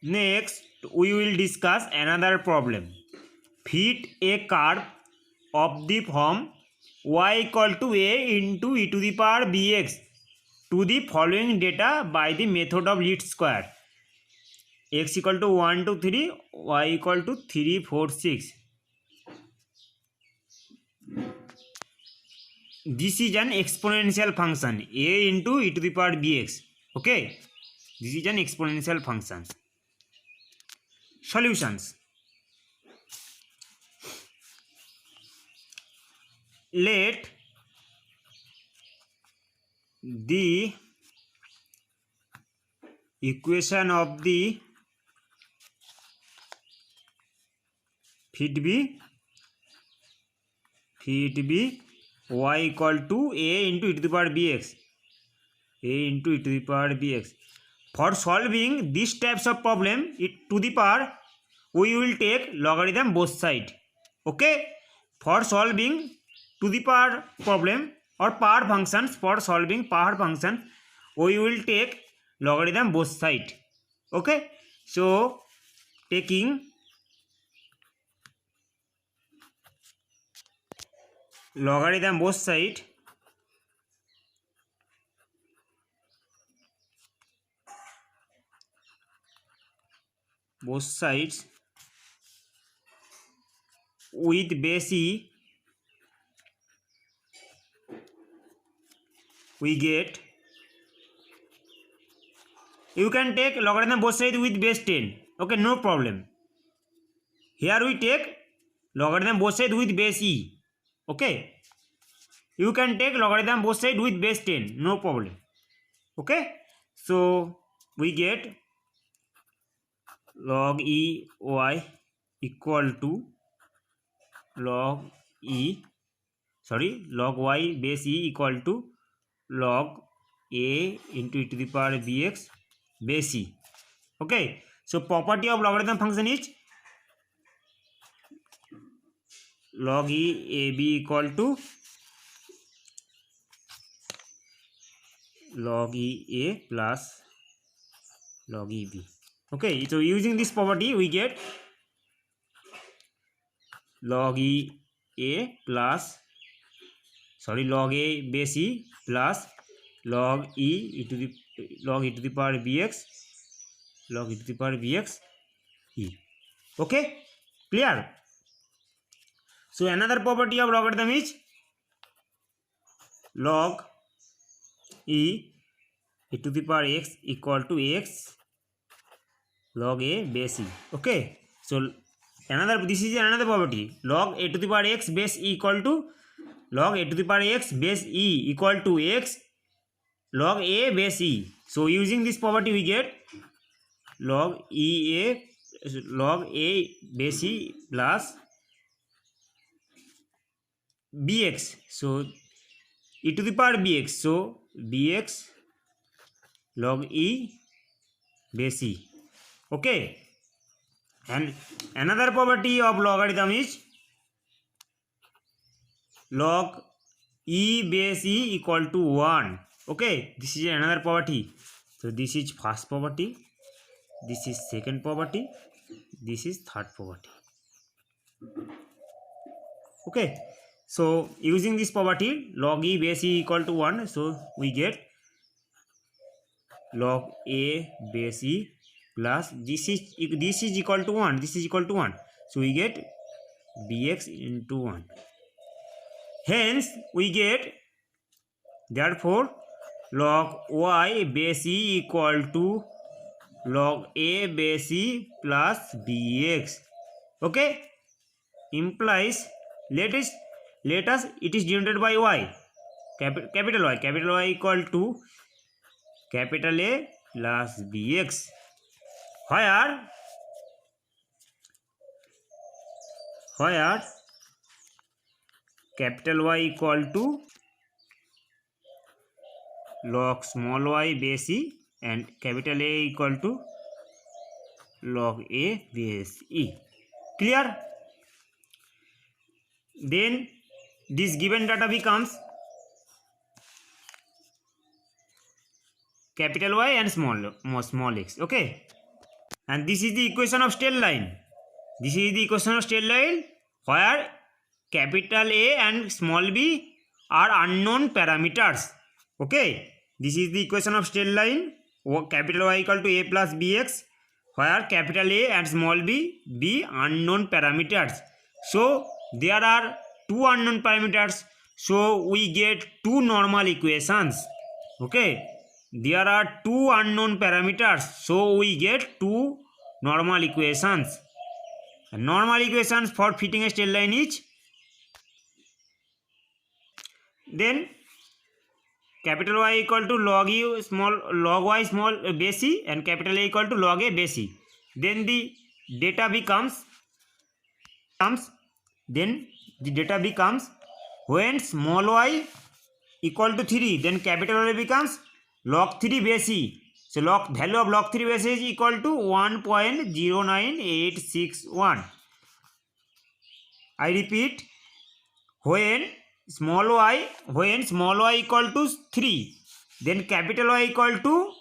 Next, we will discuss another problem. Fit a curve of the form y equal to a into e to the power bx to the following data by the method of least square. X equal to 1 to 3, y equal to 3, 4, 6. This is an exponential function a into e to the power bx. Okay, this is an exponential function. Solutions. Let the equation of the fit be y equal to a into e to the power bx. A into e to the power bx. For solving these types of problem to the power, we will take logarithm both side. Okay, for solving to the power problem or power functions, for solving power function, we will take logarithm both side. Okay, so taking logarithm both sides, with base e, we get, you can take logarithm both sides with base 10. Okay, no problem. Here we take logarithm both sides with base e. Okay, you can take logarithm both sides with base 10, no problem. Okay, so we get log e y equal to log y base e equal to log a into e to the power bx base e. Okay, so property of logarithm function is log e ab equal to log e a plus log e b. Okay, so using this property we get log e a plus log a base e plus log e to the power bx log e to the power bx e. Okay, clear? So another property of logarithm is log e to the power x equal to x log a base e. Okay, so this is another property, log a to the power x base e equal to log a to the power x base e equal to x log a base e. So using this property we get log a base e plus bx, so e to the power bx, so bx log e base e. Okay, and another property of logarithm is log e base e equal to 1. Okay, this is another property. So this is first property, this is second property, this is third property. Okay, so using this property log e base e equal to 1, so we get log a base e plus this is equal to 1, this is equal to 1, so we get bx into 1. Hence we get, therefore log y base e equal to log a base e plus bx. Okay, implies let us it is denoted by y, capital Y equal to capital A plus bx, where capital Y equal to log small y base e and capital A equal to log a base e. Clear? Then this given data becomes capital Y and small x. Okay, and this is the equation of straight line. This is the equation of straight line where capital A and small b are unknown parameters. Okay, this is the equation of straight line. Capital Y equal to a plus bx, where capital A and small b be unknown parameters. So there are two unknown parameters, so we get two normal equations. Okay, there are two unknown parameters, so we get two normal equations. And normal equations for fitting a straight line is, then capital Y equal to log U small log Y small base c, and capital A equal to log A base c. Then the data becomes when small y equal to 3, then capital Y becomes log 3 base c. So value of log 3 base c is equal to 1.09861. I repeat, when small y equal to 3, then capital Y equal to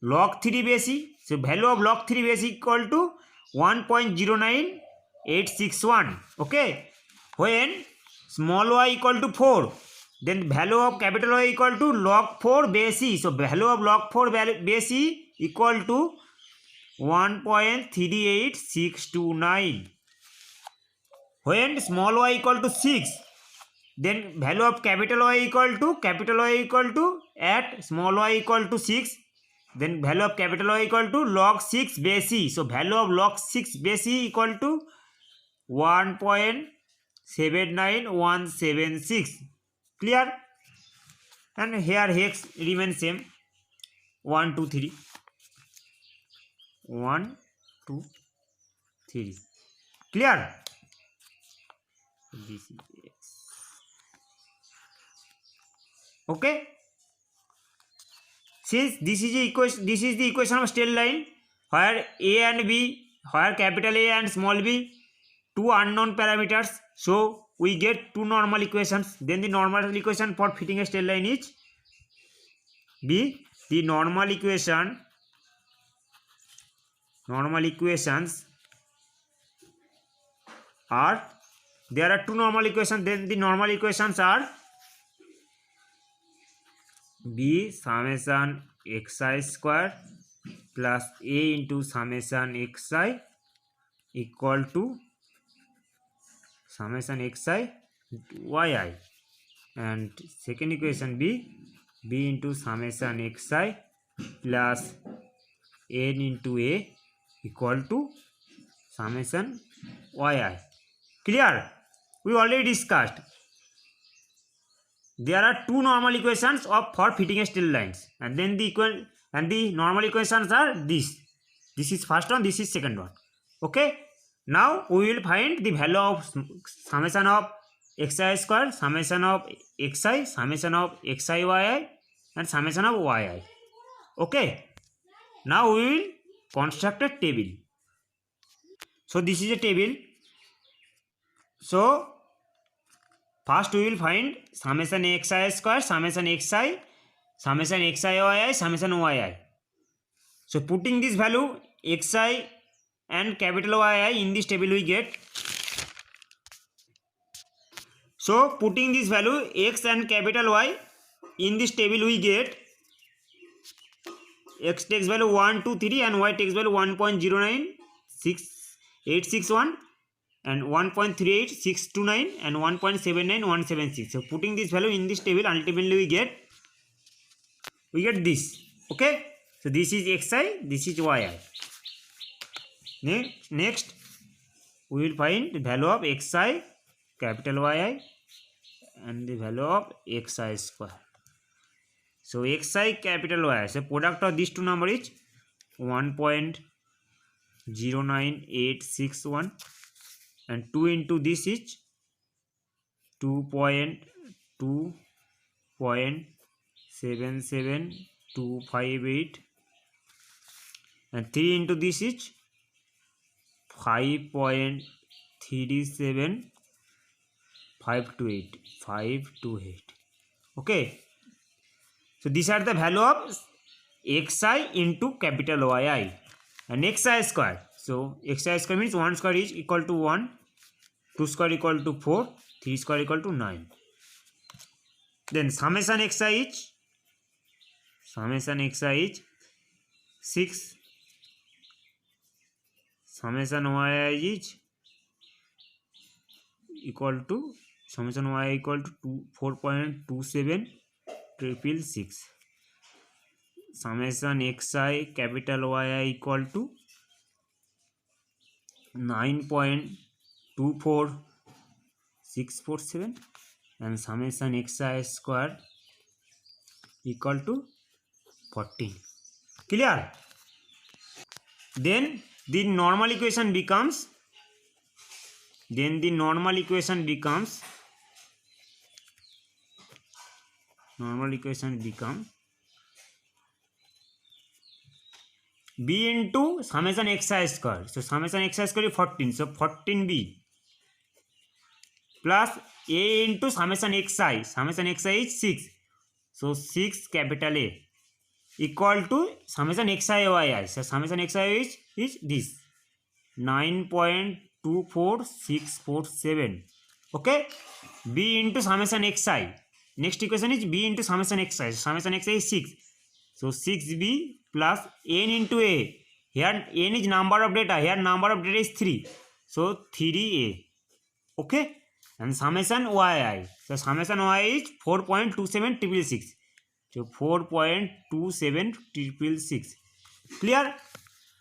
log 3 base c. So value of log 3 base equal to 1.09861. Okay, when small y equal to 4, then value of capital Y equal to log 4 base c. So value of log 4 base c equal to 1.38629. When small y equal to 6, then value of capital Y equal to at small y equal to 6, then value of capital Y equal to log 6 base c. So value of log 6 base c equal to 1.79176. Clear? And here hex remains same, 1 2 3 1 2 3. Clear? This is x. Okay, since this is the equation of straight line where a and b, where capital A and small b, two unknown parameters, so we get two normal equations. Then the normal equation for fitting a straight line is b. The normal equations are, there are two normal equations. Then the normal equations are b summation xi square plus a into summation xi equal to summation xi into yi, and second equation b into summation xi plus n into a equal to summation yi. Clear? We already discussed. There are two normal equations for fitting a straight lines, and then the normal equations are this. This is first one, this is second one. Okay, now we will find the value of summation of xi square, summation of xi, summation of xi yi, and summation of yi. Okay, now we will construct a table. So this is a table. So first we will find summation xi square, summation xi, summation xi yi, summation yi. So putting this value xi and capital yi in this table we get. So putting this value x and capital Y in this table we get x takes value 1 2 3 and y takes value 1.09681 and 1.38629 and 1.79176. So putting this value in this table, ultimately we get this. Okay, so this is xi, this is yi. Next we will find the value of xi, capital yi, and the value of xi square. So xi, capital Y, so product of these two numbers is 1.09861, and 2 into this is 2.77258, and 3 into this is 5.37528. Okay, so these are the value of xi into capital yi. and xi square. So xi square means 1 square is equal to 1, 2 square equal to 4, 3 square equal to 9. Then summation xi is 6, summation yi is equal to summation y equal to 4.27,666. Summation xi capital yi equal to 9.24647, and summation xi square equal to 14. Clear? Then the normal equation becomes b into summation xi square. So summation xi square is 14, so 14b plus a into summation xi is 6, so 6 capital A equal to summation xi yi. So summation xi is this 9.24647. Okay, b into summation xi. Next equation is b into summation xi. Summation xi is 6, so 6b plus n into a. Here n is number of data, here number of data is 3, so 3a. Okay, and summation yi. So summation yi is 4.27666. So 4.27666. Clear?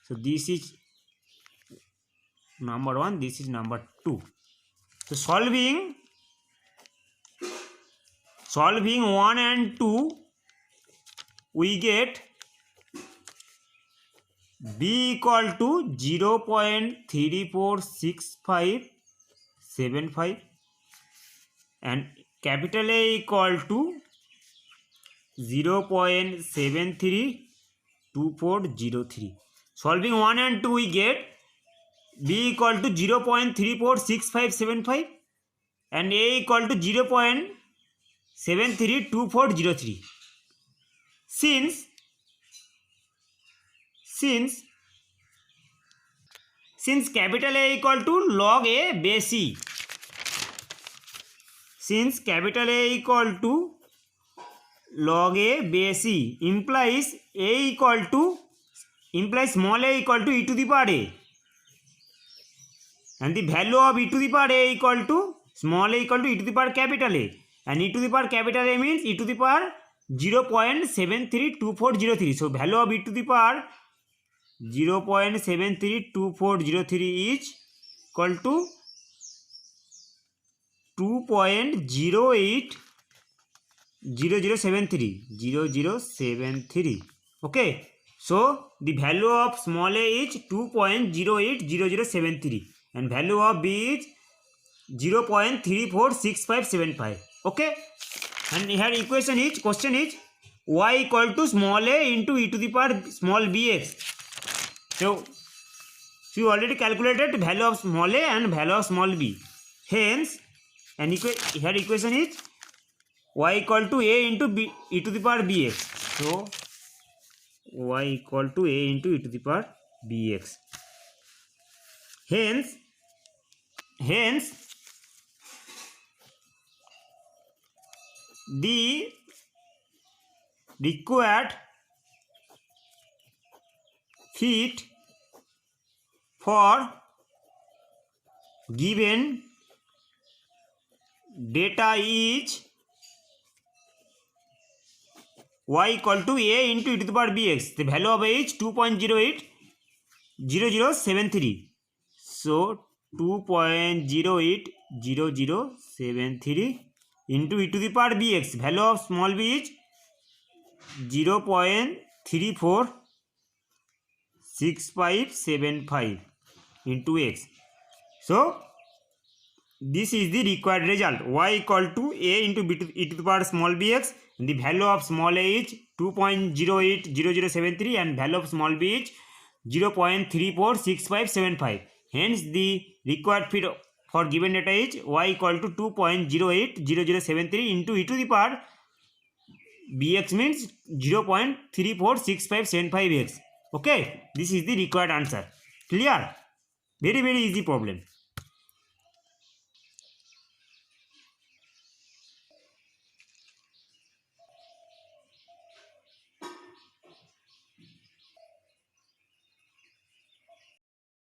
So this is number 1, this is number 2. So solving 1 and 2, we get b equal to 0.346575 and capital A equal to 0.732403. Solving 1 and 2, we get b equal to 0.346575 and a equal to 0.732403. Since capital A equal to log A base E, since capital A equal to log A base E implies small a equal to e to the power A, and the value of e to the power A equal to small a equal to e to the power capital A, and e to the power capital A means e to the power 0.732403. So value of e to the power 0.732403 is equal to 2.080073. Okay, so the value of small a is 2.080073 and value of b is 0.346575. Okay, and here question is y equal to small a into e to the power small bx. So you already calculated value of small a and value of small b. Hence, and here equation is y equal to a into b e to the power bx. So y equal to a into e to the power bx. Hence the required fit for given data is y equal to a into e to the power bx. The value of a is 2.080073. So 2.080073 into e to the power bx. Value of small b is 0.346575 into x. So this is the required result. Y equal to a into e to the power small bx, and the value of small a is 2.080073 and value of small b is 0.346575. Hence the required fit for given data is y equal to 2.080073 into e to the power bx means 0.346575x. Okay, this is the required answer. Clear? Very easy problem.